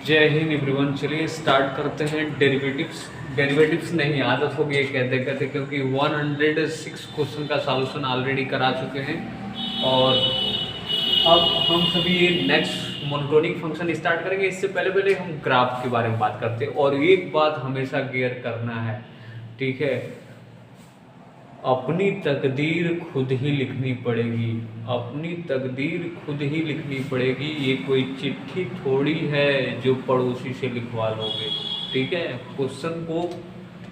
जय हिंद एवरीवन। चलिए स्टार्ट करते हैं डेरिवेटिव्स नहीं, आदत हो गई है कहते कहते, क्योंकि 106 क्वेश्चन का सॉल्यूशन ऑलरेडी करा चुके हैं। और अब हम सभी ये नेक्स्ट मोनोटोनिक फंक्शन स्टार्ट करेंगे। इससे पहले पहले हम ग्राफ के बारे में बात करते हैं। और एक बात हमेशा क्लियर करना है, ठीक है, अपनी तकदीर खुद ही लिखनी पड़ेगी। अपनी तकदीर खुद ही लिखनी पड़ेगी। ये कोई चिट्ठी थोड़ी है जो पड़ोसी से लिखवा लोगे, ठीक है। क्वेश्चन को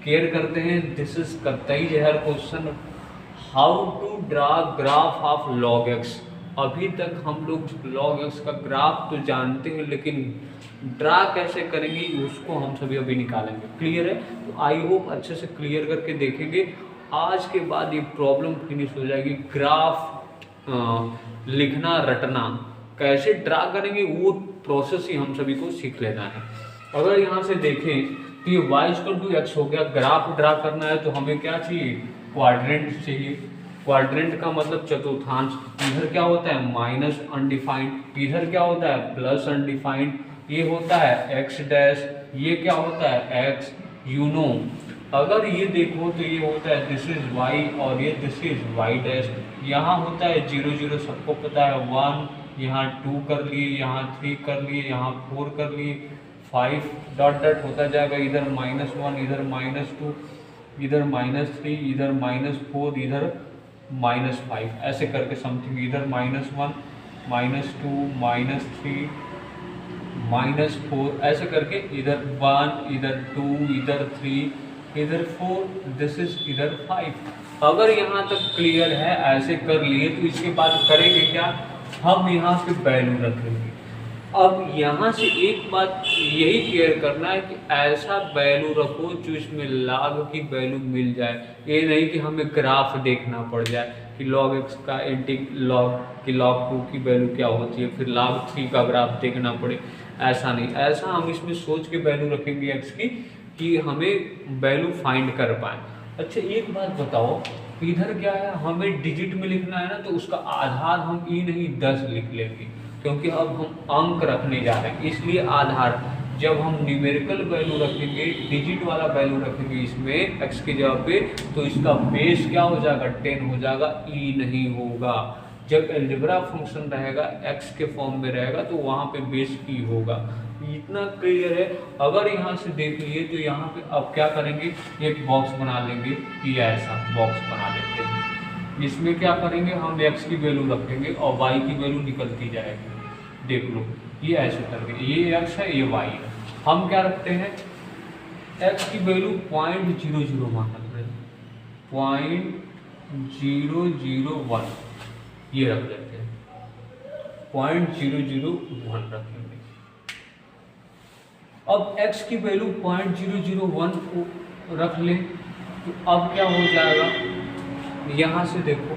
केयर करते हैं। दिस इज कतई जहर question. How to draw graph of log x. अभी तक हम लोग लॉग एक्स का ग्राफ तो जानते हैं, लेकिन ड्रा कैसे करेंगे उसको हम सभी अभी निकालेंगे। क्लियर है? तो आई होप अच्छे से क्लियर करके देखेंगे। आज के बाद ये प्रॉब्लम फिनिश हो जाएगी। ग्राफ लिखना रटना कैसे ड्रा करेंगे वो प्रोसेस ही हम सभी को सीख लेना है। अगर यहाँ से देखें तो ये y=x हो गया। ग्राफ ड्रा करना है तो हमें क्या चाहिए? क्वाड्रेंट चाहिए। क्वाड्रेंट का मतलब चतुर्थांश। इधर क्या होता है? माइनस अनडिफाइंड, इधर क्या होता है? Plus undefined. ये होता है एक्स डैश, ये क्या होता है? एक्स। यू नो, अगर ये देखो तो ये होता है दिस इज वाई और ये दिस इज वाई डैश। यहाँ होता है 0 0, सबको पता है 1, यहाँ 2 कर लिए, यहाँ 3 कर लिए, यहाँ 4 कर लिए, 5 डॉट डॉट होता जाएगा। इधर -1, इधर -2, इधर -3, इधर -4, इधर -5, ऐसे करके समथिंग। इधर -1, -2, -3, -4, ऐसे करके इधर 1, इधर 2, इधर 3, इधर 4, दिस इज इधर 5। अगर यहाँ तक क्लियर है, ऐसे कर लिए, तो इसके बाद करेंगे क्या? हम यहाँ पे वैल्यू रखेंगे। अब यहाँ से एक बात यही क्लियर करना है कि ऐसा वैल्यू रखो जो इसमें log की वैल्यू मिल जाए। ये नहीं कि हमें ग्राफ देखना पड़ जाए कि log x का log की log 2 की वैल्यू क्या होती है, फिर log 3 का ग्राफ देखना पड़े। ऐसा नहीं, ऐसा हम इसमें सोच के वैल्यू रखेंगे x की कि हमें वैल्यू फाइंड कर पाए। अच्छा एक बात बताओ, इधर क्या है? हमें डिजिट में लिखना है ना, तो उसका आधार हम ई नहीं 10 लिख लेंगे, क्योंकि अब हम अंक रखने जा रहे हैं। इसलिए आधार जब हम न्यूमेरिकल वैल्यू रखेंगे, डिजिट वाला वैल्यू रखेंगे इसमें x की जगह पे, तो इसका बेस क्या हो जाएगा? 10 हो जाएगा, ई नहीं होगा। जब एल्जेब्रा फंक्शन रहेगा x के फॉर्म में रहेगा तो वहाँ पे बेस ई होगा। इतना क्लियर है। अगर यहाँ से देख लिए तो यहाँ पे अब क्या करेंगे? एक बॉक्स बना लेंगे, ये ऐसा बॉक्स बना लेते हैं। इसमें क्या करेंगे? हम x की वैल्यू रखेंगे और y की वैल्यू निकलती जाएगी। देख लो, ये ऐसे करके, ये x है, ये y है। हम क्या रखते हैं? x की वैल्यू 0.001 रख रहे हैं, 0.001 ये रख लेते हैं, 0.001 रखेंगे। अब x की वैल्यू 0.001 को रख लें तो अब क्या हो जाएगा? यहाँ से देखो,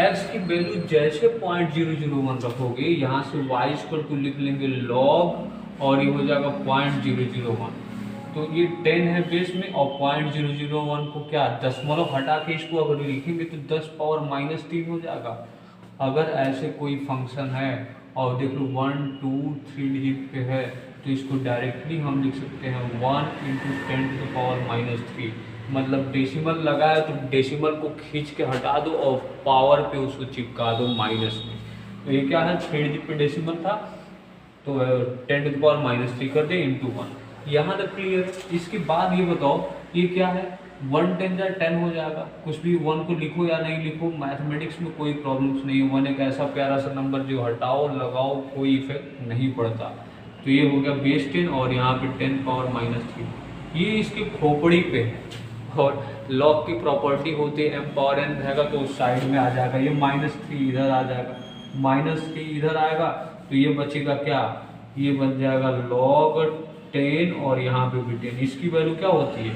x की वैल्यू जैसे 0.001 रखोगे, यहाँ से y लिख लेंगे log और ये हो जाएगा 0.001। तो ये 10 है बेस में, और 0.001 को क्या दशमलव हटा के इसको अगर लिखेंगे तो 10 पावर -3 हो जाएगा। अगर ऐसे कोई फंक्शन है और देख लो 1 2 3 डिजिट पे है, तो इसको डायरेक्टली हम लिख सकते हैं 1 × 10⁻³ मतलब डेसिमल लगाया तो डेसिमल को खींच के हटा दो और पावर पे उसको चिपका दो माइनस में। तो ये क्या है? 3 डिजिट पे डेसिमल था तो 10⁻³ कर दे ×1। यहाँ तक क्लियर है। इसके बाद ये बताओ, ये क्या है? 1 10 10 हो जाएगा। कुछ भी 1 को लिखो या नहीं लिखो, मैथमेटिक्स में कोई प्रॉब्लम्स नहीं है। 1 एक ऐसा प्यारा सा नंबर जो हटाओ लगाओ कोई इफेक्ट नहीं पड़ता। तो ये हो गया बेस 10 और यहाँ पे 10⁻³ ये इसकी खोपड़ी पे है। और लॉग की प्रॉपर्टी होती है m⁻n रहेगा तो उस साइड में आ जाएगा। ये -3 इधर आ जाएगा, -3 इधर आएगा, तो ये बचेगा क्या? ये बन जाएगा log 10 और यहाँ पे भी 10। इसकी वैल्यू क्या होती है?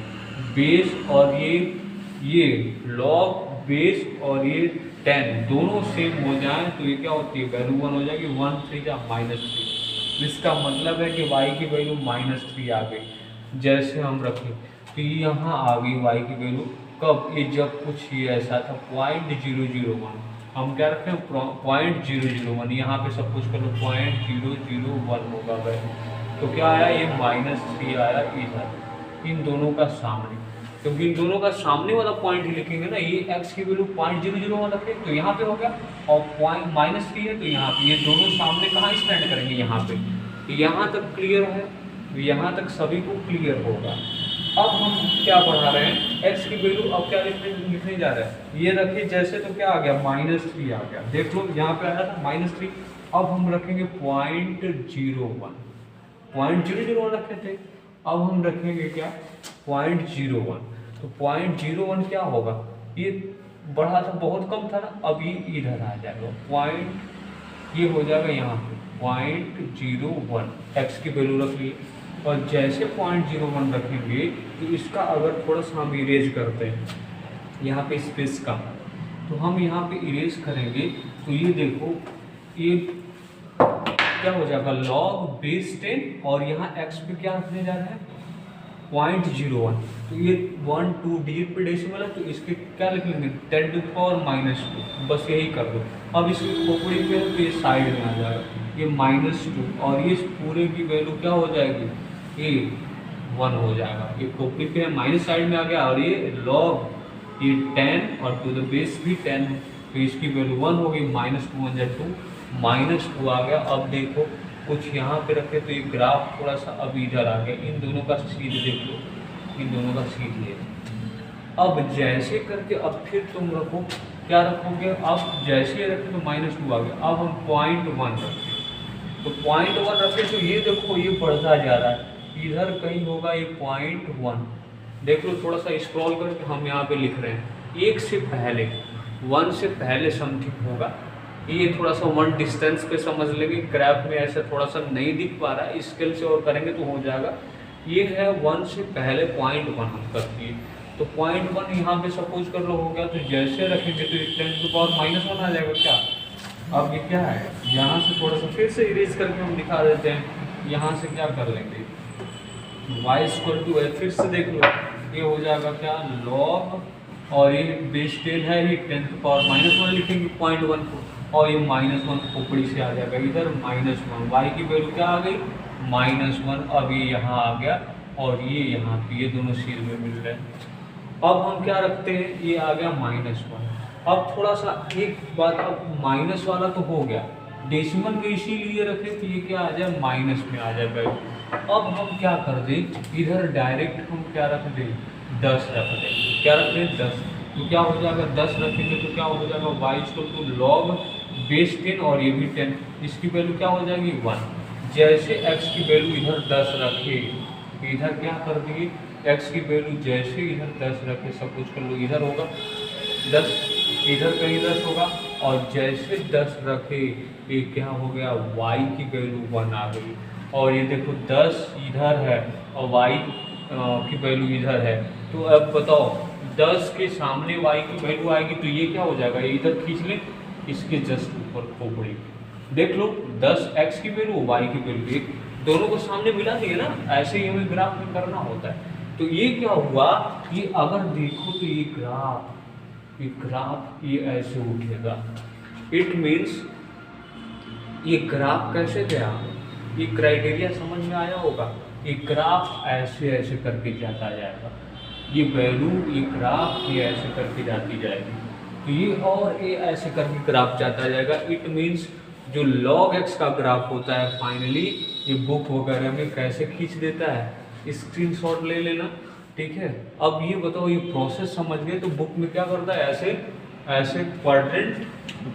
बेस और ये log बेस और ये 10 दोनों सेम हो जाए तो ये क्या होती है? वैल्यू 1 हो जाएगी। 1 3 जा -3। इसका मतलब है कि y की वैल्यू -3 आ गई। जैसे हम रखें तो यहाँ आ गई y की वैल्यू। कब? ये जब कुछ ये ऐसा था 0.001, हम क्या रखें 0.001, यहाँ पे सब कुछ करो 0.001 होगा वैल्यू। तो क्या आया, ये -3 आया इधर इन दोनों का सामने, क्योंकि इन दोनों का सामने वाला पॉइंट ही लिखेंगे ना। ये x की वैल्यू 0.001 रखे तो यहाँ पे हो गया, और -3 है तो यहाँ पे, ये दोनों सामने कहाँ स्टैंड करेंगे, यहाँ पे। यहाँ तक क्लियर है, यहाँ तक सभी को क्लियर होगा। अब हम क्या पढ़ा रहे हैं, x की वैल्यू अब क्या लिखने जा रहे हैं, ये रखिए जैसे, तो क्या आ गया -3 आ गया। देख लो यहाँ पे आया था -3, अब हम रखेंगे 0.01, 0.001 रखे थे, अब हम रखेंगे क्या 0.01। तो 0.01 क्या होगा, ये बढ़ा था बहुत कम था ना, अब ये इधर आ जाएगा ये हो जाएगा यहाँ पे 0.01, x की वैल्यू रख ली। और जैसे 0.01 रखेंगे तो इसका अगर थोड़ा सा हम इरेज करते हैं यहाँ पे स्पेस का, तो हम यहाँ पे इरेज करेंगे तो ये देखो ये क्या हो जाएगा, log बेस 10, और यहाँ x पे क्या रखने जा रहे हैं 0.01। तो ये 1 2 पे डेसिमल है, तो इसके क्या लिख लेंगे 10⁻², बस यही कर दो। अब इसकी खोपड़ी पे है तो ये साइड में आ जाएगा, ये -2, और ये पूरे की वैल्यू क्या हो जाएगी, ये 1 हो जाएगा। ये खोपड़ी पे माइनस साइड में आ गया, और ये log ये 10 और टू द बेस भी 10 है, तो इसकी वैल्यू 1 होगी, -2 1 2 -2 आ गया। अब देखो कुछ यहाँ पे रखे तो ये ग्राफ थोड़ा सा अब इधर आ गया, इन दोनों का सीध देख लो, इन दोनों का सीध ले। अब जैसे करके अब फिर तुम रखो, क्या रखोगे, अब जैसे रखे तो -2 आ गया। अब हम 0.1 रखें, तो 0.1 रखे तो ये देखो ये बढ़ता जा रहा है, इधर कहीं होगा ये 0.1। देख लो थोड़ा सा स्क्रॉल करके हम यहाँ पे लिख रहे हैं, 1 से पहले 1 से पहले समथिंग होगा। ये थोड़ा सा 1 डिस्टेंस पे समझ लेंगे, ग्राफ में ऐसा थोड़ा सा नहीं दिख पा रहा है, स्केल से और करेंगे तो हो जाएगा। ये है 1 से पहले 0.1 हम करती है, तो 0.1 यहाँ पे सपोज कर लो हो गया, तो जैसे रखेंगे तो 10⁻−1 आ जाएगा क्या। अब ये क्या है, यहाँ से थोड़ा सा फिर से इरेज करके हम दिखा देते हैं। यहाँ से क्या कर लेंगे, y=f, फिर से देख लो ये हो जाएगा क्या log, और ये बेस 10 है, ये 10⁻−1 लिखेंगे 0.1 को, और ये -1 खोपड़ी से आ जाएगा इधर -1, y की वैल्यू क्या आ गई -1। अब ये यहाँ आ गया, और ये यहाँ पे ये दोनों सीध में मिल रहे हैं। अब हम क्या रखते हैं, ये आ गया -1। अब थोड़ा सा एक बात, अब माइनस वाला तो हो गया, डेसिमल में इसीलिए रखे कि ये क्या आ जाए माइनस में आ जाए वैल्यू। अब हम क्या कर दें, इधर डायरेक्ट हम क्या रख दें 10 रख दें, क्या रख दें 10, तो क्या हो जाएगा 10 रखेंगे तो क्या हो जाएगा y=log बेस 10, और ये भी 10, इसकी वैल्यू क्या हो जाएगी 1। जैसे x की वैल्यू इधर 10 रखे, इधर क्या कर दिए, x की वैल्यू जैसे इधर 10 रखे, सब कुछ कर लो, इधर होगा 10, इधर कहीं 10 होगा, और जैसे 10 रखे ये क्या हो गया y की वैल्यू 1 आ गई। और ये देखो 10 इधर है और y की वैल्यू इधर है, तो अब बताओ 10 के सामने y की वैल्यू आएगी तो ये क्या हो जाएगा, ये इधर खींच ले, इसके जस्ट ऊपर खोपड़ी देख लो 10 x की वैल्यू y की वैल्यू, एक दोनों को सामने मिला दिए ना, ऐसे ही हमें ग्राफ में करना होता है। तो ये क्या हुआ, ये अगर देखो तो ये ग्राफ ये ऐसे उठेगा, इट मीन्स ये ग्राफ कैसे गया, ये क्राइटेरिया समझ में आया होगा। ये ग्राफ ऐसे ऐसे करके जाता जाएगा, ये वैल्यू ये ग्राफ ये ऐसे करके जाती जाएगी, तो ये और ये ऐसे करके ग्राफ जाता जाएगा। इट मीन्स जो log x का ग्राफ होता है फाइनली ये बुक वगैरह में कैसे खींच देता है, स्क्रीनशॉट ले लेना, ठीक है। अब ये बताओ ये प्रोसेस समझ गए, तो बुक में क्या करता है ऐसे ऐसे क्वाड्रेंट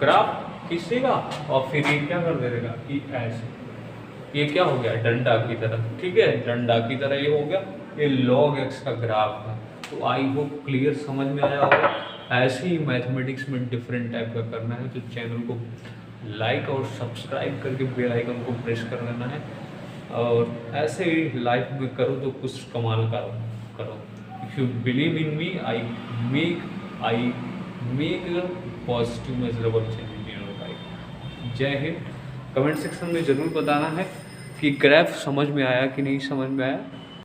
ग्राफ खींचेगा और फिर ये क्या कर देगा कि ऐसे, ये क्या हो गया डंडा की तरह, ठीक है, डंडा की तरह ये हो गया, ये log x का ग्राफ है। तो आई होप क्लियर समझ में आया होगा। ऐसे ही मैथमेटिक्स में डिफरेंट टाइप का करना है तो चैनल को लाइक और सब्सक्राइब करके बेल आइकन को प्रेस कर लेना है, और ऐसे ही लाइफ में करो तो कुछ कमाल का करो। If you believe in me I make positive measurable change in your life. जय हिंद। कमेंट सेक्शन में ज़रूर बताना है कि ग्राफ समझ में आया कि नहीं समझ में आया।